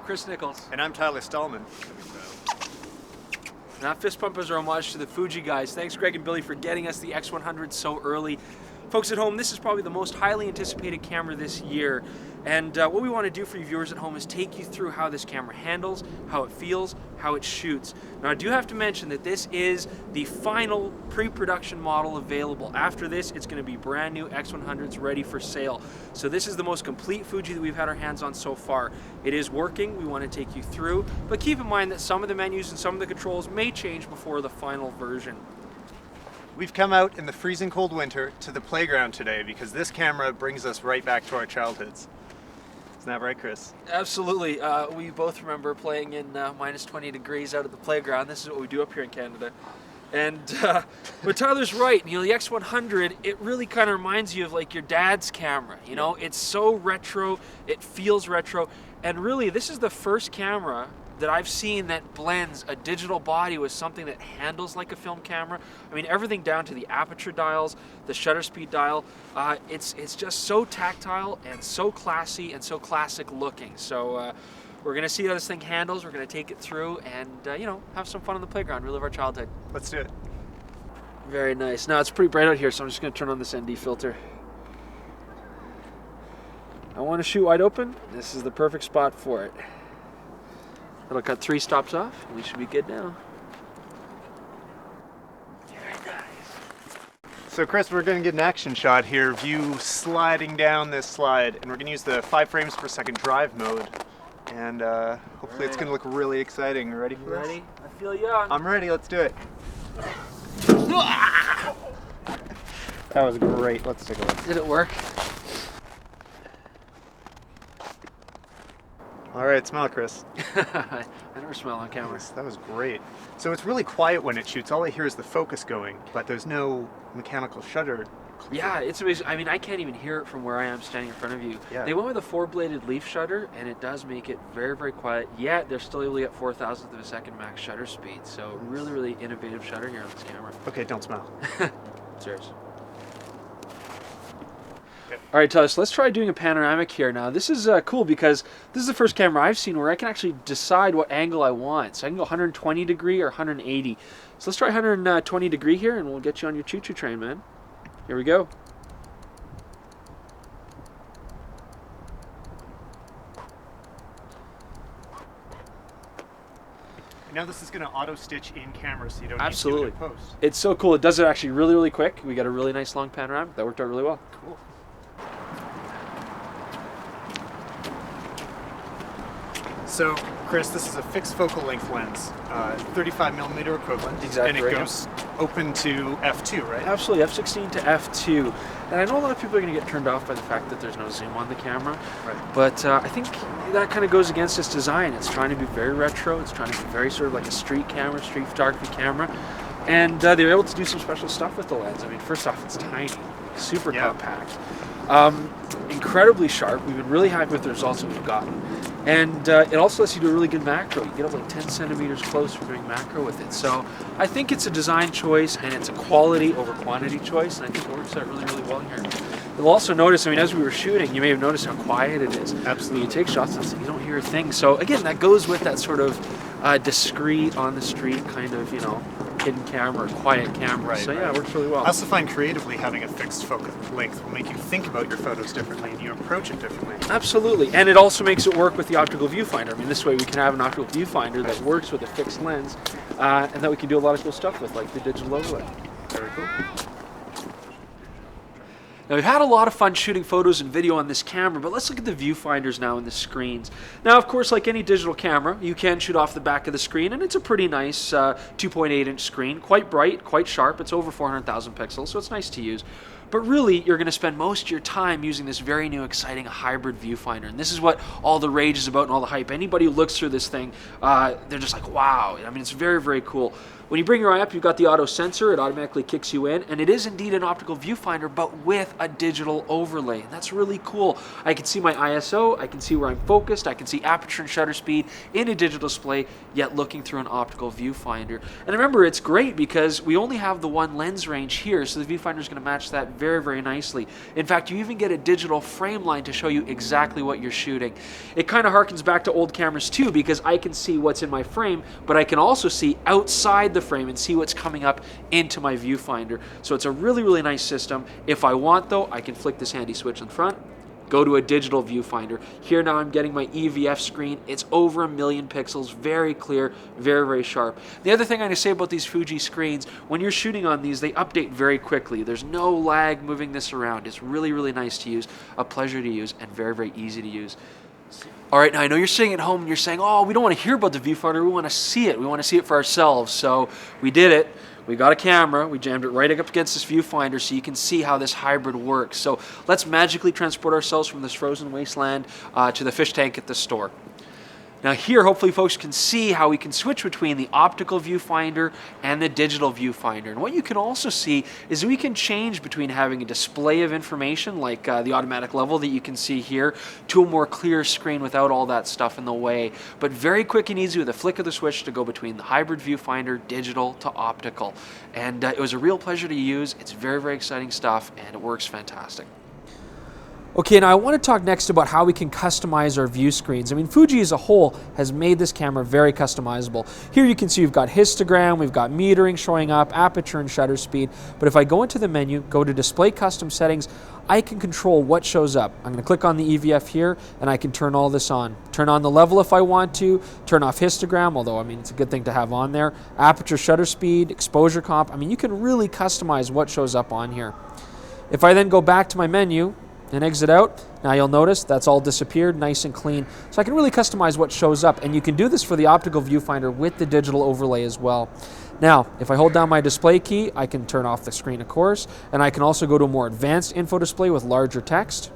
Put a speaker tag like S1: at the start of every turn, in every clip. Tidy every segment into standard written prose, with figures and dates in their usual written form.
S1: Chris Nichols.
S2: And I'm Tyler Stalman.
S1: And that fist pump is a homage to the Fuji guys. Thanks Greg and Billy for getting us the X100 so early. Folks at home, this is probably the most highly anticipated camera this year. And what we want to do for you viewers at home is take you through how this camera handles, how it feels, how it shoots. Now I do have to mention that this is the final pre-production model available. After this, it's going to be brand new X100s ready for sale. So this is the most complete Fuji that we've had our hands on so far. It is working, we want to take you through, but keep in mind that some of the menus and some of the controls may change before the final version.
S2: We've come out in the freezing cold winter to the playground today because this camera brings us right back to our childhoods. Isn't that right, Chris?
S1: Absolutely. We both remember playing in minus 20 degrees out at the playground. This is what we do up here in Canada. And but Tyler's right. You know, the X100, it really kind of reminds you of like your dad's camera. You know, it's so retro. It feels retro. And really, this is the first camera that I've seen that blends a digital body with something that handles like a film camera. I mean, everything down to the aperture dials, the shutter speed dial. It's just so tactile and so classy and so classic looking. So we're gonna see how this thing handles. We're gonna take it through and you know, have some fun on the playground, relive our childhood.
S2: Let's do it.
S1: Very nice. Now it's pretty bright out here, so I'm just gonna turn on this ND filter. I want to shoot wide open. This is the perfect spot for it. It'll cut 3 stops off, and we should be good now. Very nice.
S2: So Chris, we're going to get an action shot here of you sliding down this slide, and we're going to use the 5 frames per second drive mode, and hopefully it's going to look really exciting. Ready for this?
S1: Ready? I feel young.
S2: I'm ready, let's do it. That was great, let's take a look.
S1: Did it work?
S2: All right, smell it, Chris.
S1: I never smell on camera.
S2: That was great. So it's really quiet when it shoots. All I hear is the focus going, but there's no mechanical shutter.
S1: Yeah, it's amazing. I mean, I can't even hear it from where I am standing in front of you.
S2: Yeah.
S1: They went with a 4-bladed leaf shutter, and it does make it very, very quiet, yet they're still able to get 4,000th of a second max shutter speed. So really, really innovative shutter here on this camera.
S2: Okay, don't smell.
S1: Serious. All right, Tyler, so let's try doing a panoramic here. Now, this is cool because this is the first camera I've seen where I can actually decide what angle I want. So I can go 120 degree or 180. So let's try 120 degree here, and we'll get you on your choo-choo train, man. Here we go.
S2: Now this is going to auto-stitch in camera, so you don't
S1: Absolutely.
S2: need to do it in post.
S1: It's so cool. It does it actually really, really quick. We got a really nice long panoramic. That worked out really well.
S2: Cool. So, Chris, this is a fixed focal length lens, 35mm equivalent,
S1: Exactly.
S2: and it goes open to f2, right?
S1: Absolutely, f16 to f2. And I know a lot of people are going to get turned off by the fact that there's no zoom on the camera,
S2: Right.
S1: but I think that kind of goes against its design. It's trying to be very retro. It's trying to be very sort of like a street camera, street photography camera. And they were able to do some special stuff with the lens. I mean, first off, it's tiny, super compact. Incredibly sharp. We've been really happy with the results that we've gotten. And it also lets you do a really good macro. You get up like 10 centimeters close for doing macro with it. So I think it's a design choice and it's a quality over quantity choice. And I think it works out really, really well here. You'll also notice, I mean, as we were shooting, you may have noticed how quiet it is.
S2: Absolutely.
S1: When you take shots, you don't hear a thing. So again, that goes with that sort of discreet, on the street kind of, you know, hidden camera, quiet camera.
S2: Right,
S1: so yeah,
S2: right.
S1: it works really well.
S2: I also find creatively having a fixed focal length will make you think about your photos differently and you approach it differently.
S1: Absolutely, and it also makes it work with the optical viewfinder. I mean, this way we can have an optical viewfinder that works with a fixed lens, and that we can do a lot of cool stuff with, like the digital overlay. Very cool. Now, we've had a lot of fun shooting photos and video on this camera, but let's look at the viewfinders now and the screens. Now, of course, like any digital camera, you can shoot off the back of the screen, and it's a pretty nice 2.8-inch screen, quite bright, quite sharp. It's over 400,000 pixels, so it's nice to use. But really, you're going to spend most of your time using this very new, exciting hybrid viewfinder. And this is what all the rage is about and all the hype. Anybody who looks through this thing, they're just like, wow. I mean, it's very, very cool. When you bring your eye up, you've got the auto sensor. It automatically kicks you in, and it is indeed an optical viewfinder, but with a digital overlay. And that's really cool. I can see my ISO, I can see where I'm focused, I can see aperture and shutter speed in a digital display, yet looking through an optical viewfinder. And remember, it's great because we only have the one lens range here, so the viewfinder is going to match that very, very nicely. In fact, you even get a digital frame line to show you exactly what you're shooting. It kind of harkens back to old cameras too, because I can see what's in my frame, but I can also see outside the frame and see what's coming up into my viewfinder. So it's a really, really nice system. If I want though, I can flick this handy switch in front, go to a digital viewfinder. Here now I'm getting my EVF screen. It's over 1 million pixels, very clear, very, very sharp. The other thing I'm going to say about these Fuji screens, when you're shooting on these, they update very quickly. There's no lag moving this around. It's really, really nice to use, a pleasure to use, and very, very easy to use. All right, now I know you're sitting at home and you're saying, oh, we don't want to hear about the viewfinder, we want to see it. We want to see it for ourselves. So we did it. We got a camera, we jammed it right up against this viewfinder so you can see how this hybrid works. So let's magically transport ourselves from this frozen wasteland to the fish tank at the store. Now here, hopefully folks can see how we can switch between the optical viewfinder and the digital viewfinder. And what you can also see is we can change between having a display of information like the automatic level that you can see here to a more clear screen without all that stuff in the way. But very quick and easy with a flick of the switch to go between the hybrid viewfinder, digital to optical. And it was a real pleasure to use. It's very, very exciting stuff and it works fantastic. Okay, now I want to talk next about how we can customize our view screens. I mean, Fuji as a whole has made this camera very customizable. Here you can see we've got histogram, we've got metering showing up, aperture and shutter speed. But if I go into the menu, go to display custom settings, I can control what shows up. I'm going to click on the EVF here and I can turn all this on. Turn on the level if I want to, turn off histogram, although I mean it's a good thing to have on there, aperture, shutter speed, exposure comp. I mean you can really customize what shows up on here. If I then go back to my menu and exit out, now you'll notice that's all disappeared, nice and clean. So I can really customize what shows up, and you can do this for the optical viewfinder with the digital overlay as well. Now, if I hold down my display key, I can turn off the screen, of course, and I can also go to a more advanced info display with larger text,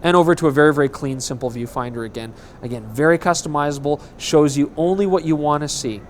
S1: and over to a very, very clean, simple viewfinder again. Again, very customizable, shows you only what you want to see.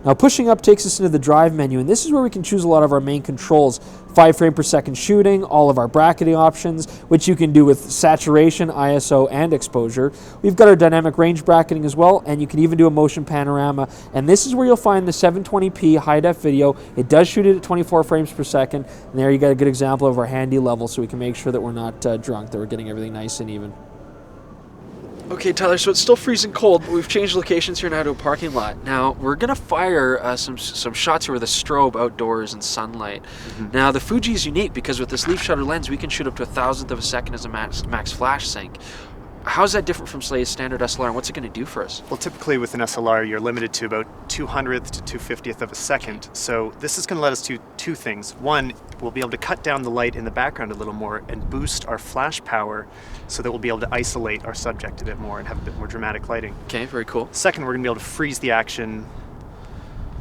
S1: Now pushing up takes us into the drive menu, and this is where we can choose a lot of our main controls. 5 frame per second shooting, all of our bracketing options, which you can do with saturation, ISO, and exposure. We've got our dynamic range bracketing as well, and you can even do a motion panorama. And this is where you'll find the 720p high-def video. It does shoot it at 24 frames per second, and there you got a good example of our handy level so we can make sure that we're not drunk, that we're getting everything nice and even. Okay, Tyler, so it's still freezing cold, but we've changed locations here now to a parking lot. Now, we're going to fire some shots here with a strobe outdoors in sunlight. Now, the Fuji is unique because with this leaf shutter lens, we can shoot up to 1,000th of a second as a max flash sync. How's that different from, say, a standard SLR, and what's it going to do for us?
S2: Well, typically with an SLR, you're limited to about 200th to 250th of a second. So this is going to let us do two things. One, we'll be able to cut down the light in the background a little more and boost our flash power so that we'll be able to isolate our subject a bit more and have a bit more dramatic lighting.
S1: Okay, very cool.
S2: Second, we're going to be able to freeze the action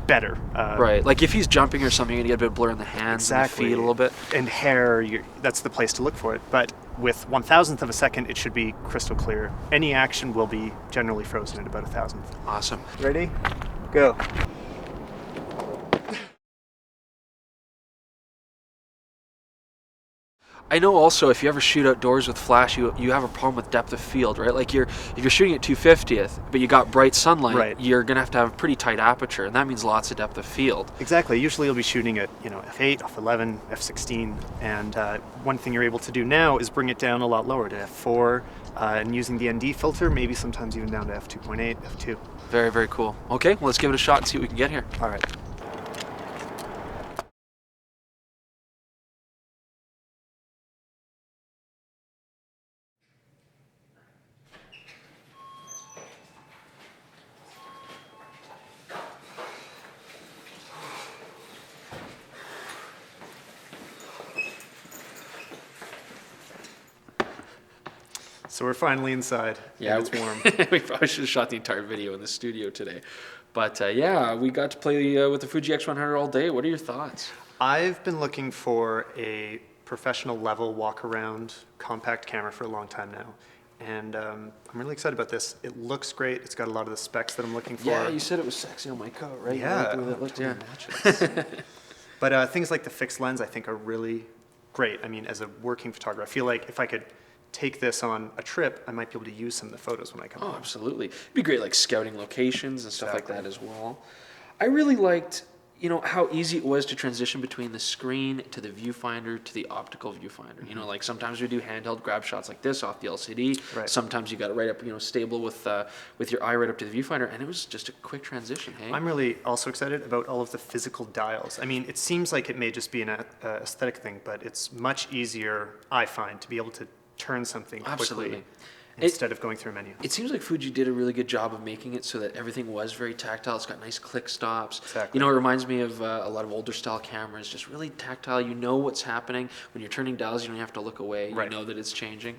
S2: better.
S1: Right, like if he's jumping or something, you're going to get a bit of blur in the hands and the feet a little bit.
S2: And hair, that's the place to look for it. But with 1,000th of a second, it should be crystal clear. Any action will be generally frozen at about 1,000th.
S1: Awesome.
S2: Ready? Go.
S1: I know also if you ever shoot outdoors with flash, you have a problem with depth of field, right? Like if you're shooting at 250th, but you got bright sunlight, right, you're gonna have to have a pretty tight aperture, and that means lots of depth of field.
S2: Exactly. Usually you'll be shooting at f8, f11, f16, and one thing you're able to do now is bring it down a lot lower to f4, and using the ND filter, maybe sometimes even down to f2.8, f2.
S1: Very, very cool. Okay, well let's give it a shot and see what we can get here.
S2: All right. So we're finally inside.
S1: Yeah,
S2: and it's warm.
S1: We probably should have shot the entire video in the studio today. But yeah, we got to play with the Fuji X100 all day. What are your thoughts?
S2: I've been looking for a professional level walk-around compact camera for a long time now. and I'm really excited about this. It looks great. It's got a lot of the specs that I'm looking for.
S1: Yeah, you said it was sexy on my coat, right?
S2: Yeah,
S1: You liked the way that looked,
S2: totally
S1: yeah.
S2: matches. But things like the fixed lens, I think, are really great. I mean, as a working photographer, I feel like if I could take this on a trip, I might be able to use some of the photos when I come
S1: Oh,
S2: home.
S1: absolutely. It'd be great, like scouting locations and stuff like
S2: Exactly.
S1: that as well. I really liked, how easy it was to transition between the screen to the viewfinder to the optical viewfinder. Like sometimes we do handheld grab shots like this off the LCD.
S2: Right.
S1: Sometimes you got it right up, stable with your eye right up to the viewfinder, and it was just a quick transition. Hey,
S2: I'm really also excited about all of the physical dials. I mean, it seems like it may just be an aesthetic thing, but it's much easier, I find, to be able to turn something quickly
S1: Absolutely.
S2: instead of going through a menu.
S1: It seems like Fuji did a really good job of making it so that everything was very tactile. It's got nice click stops.
S2: Exactly.
S1: It reminds me of a lot of older style cameras, just really tactile. You know what's happening. When you're turning dials, you don't have to look away.
S2: Right.
S1: You know that it's changing.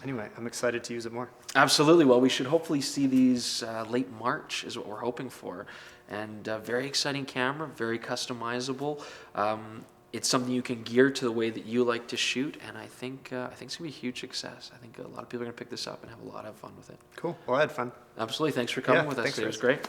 S2: Anyway, I'm excited to use it more.
S1: Absolutely. Well, we should hopefully see these late March is what we're hoping for. And very exciting camera, very customizable. It's something you can gear to the way that you like to shoot, and I think it's going to be a huge success. I think a lot of people are going to pick this up and have a lot of fun with it.
S2: Cool. Well, I had fun.
S1: Absolutely. Thanks for coming
S2: Yeah,
S1: with us
S2: thanks,
S1: today. It was
S2: Chris.
S1: great.